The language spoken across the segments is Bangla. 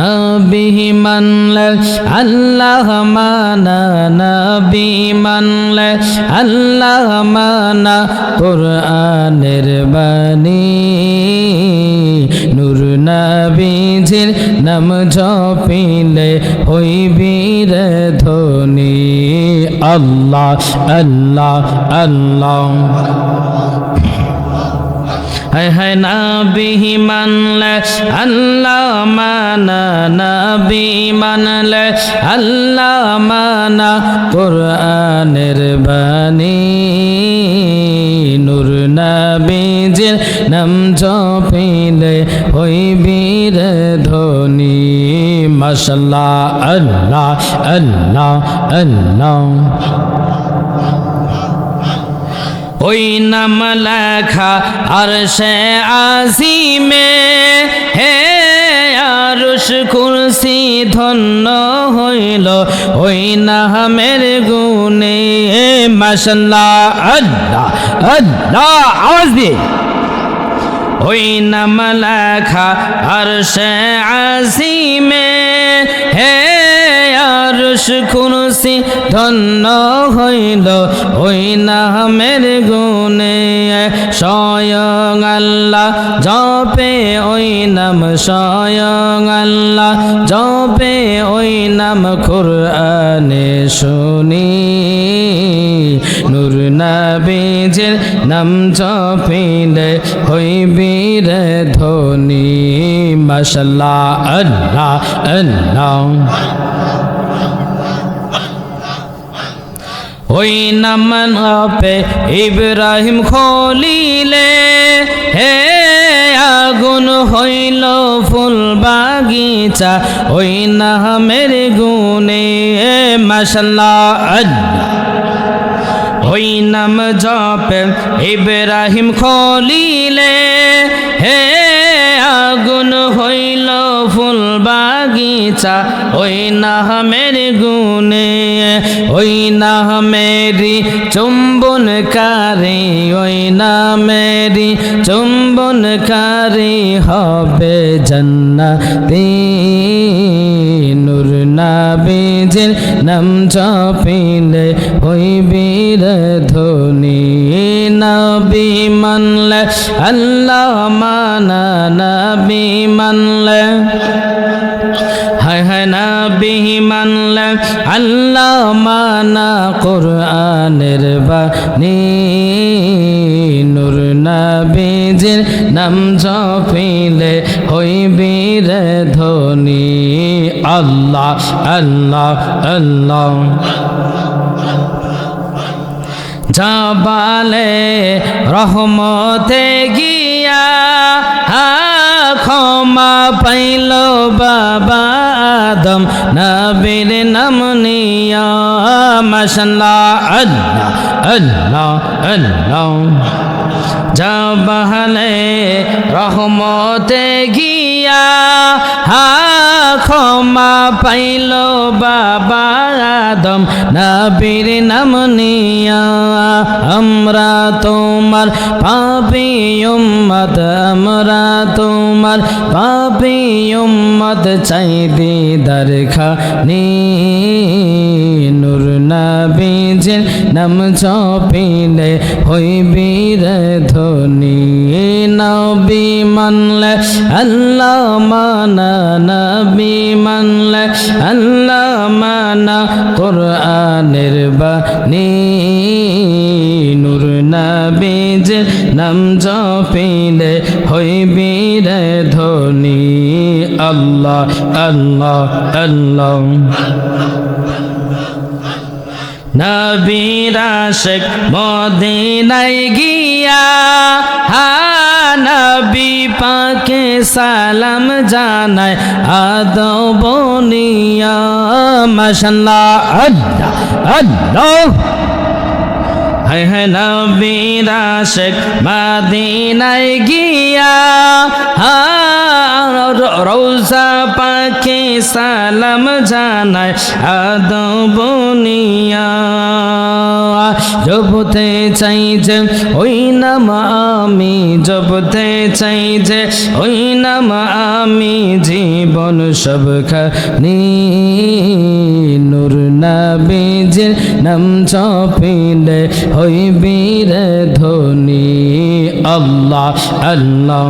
নবী মানলে আল্লাহ মানা, নবী মানলে আল্লাহ মানা, কুরআনের বাণী নূর নবীজির নাম জপিলে হইবি রে ধনী। আল্লাহ আল্লাহ আল্লাহ হায় হায় নবী মানলে আল্লাহ মানা, নবী মানলে আল্লাহ মানা, কুরআনের বাণী নূর নবীজির নাম জপিলে হইবি রে ধনী। মাশাআল্লাহ আল্লাহ আল্লাহ আল্লাহ। ওই নাম লেখা আরশে আজিমে, হে আরশ কুরসি ধন্য হইল ওই নামের গুণে। মাশাআল্লাহ আল্লাহ আল্লাহ, আওয়াজ দিয়ে। ওই নাম লেখা আরশে আজিমে, হে আরশ কুরসি ধন্য হইল ওই নামের গুণে। স্বয়ং আল্লাহ জপে ওই নাম, স্বয়ং আল্লাহ জপে ওই নাম, কুরআনে শুনি নূর নবীজির নাম জপিলে হইবি রে ধনী। মাশাআল্লাহ আল্লাহ আল্লাহ। ওই নাম জপে ইব্রাহিম খলিলে, হে আগুন হইল ফুল বাগিচা ওই নামের গুণে। মাশাআল্লাহ আল্লাহ। ওই নাম জপে ইব্রাহিম খলিলে, হে আগুন হইল ফুল বাগিচা ওই নামের গুণে। ওই নামেরি চুম্বনকারী, ওই নামেরি চুম্বনকারী হবে জান্নাতি নূর নবীজির নাম জপিলে হইবি রে ধনী। নবী মানলে আল্লাহ মানা, নবী মানলে হায় হায় নবী মানলে আল্লাহ মানা, কুরআনের বাণী নূর নবীজির নাম জপিলে হইবি রে ধনী। আল্লাহ আল্লাহ আল্লাহ। জাবালে রহমতে গিয়া ক্ষমা পাইল বাবা আদম নবীর নাম নিয়া। মাশাআল্লাহ আল্লাহ আল্লাহ আল্লাহ। জাবালে রহমতে গিয়া ক্ষমা পাইল বাবা আদম নবীর নাম নিয়া। আমরা তোমার পাপী উম্মত, আমরা তোমার পাপী উম্মত, চাই দিদার খানি নূর নবীজির নাম জপিলে হইবি রে ধনী। নবী মানলে আল্লাহ মানা, নবী মানলে আল্লাহ মানা, কুরআনের বাণী নূর নবীজির নাম জপিলে হইবি রে ধনী। আল্লাহ আল্লাহ আল্লাহ। নবীর আশিক মদিনায় গিয়া নবী পাকে সালাম জানায় আদব নিয়া। মাশাআল্লাহ আল্লাহ আল্লাহ। হায় হায় নবীর আশিক মদিনায় গিয়া রওজা পাকে সালাম জানায় আদবনিয়া জপতে চাই যে ওই নাম আমি জপতে চাই যে ওই নাম আমি জীবন সবখানি নূর নবীজির নাম জপিলে হইবি রে ধনী আল্লাহ আল্লাহ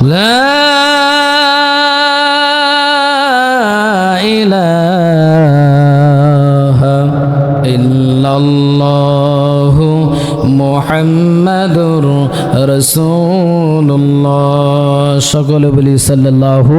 লা ইলাহা ইল্লাল্লাহু মুহাম্মাদুর রাসূলুল্লাহ সকলে বলি সাল্লাল্লাহু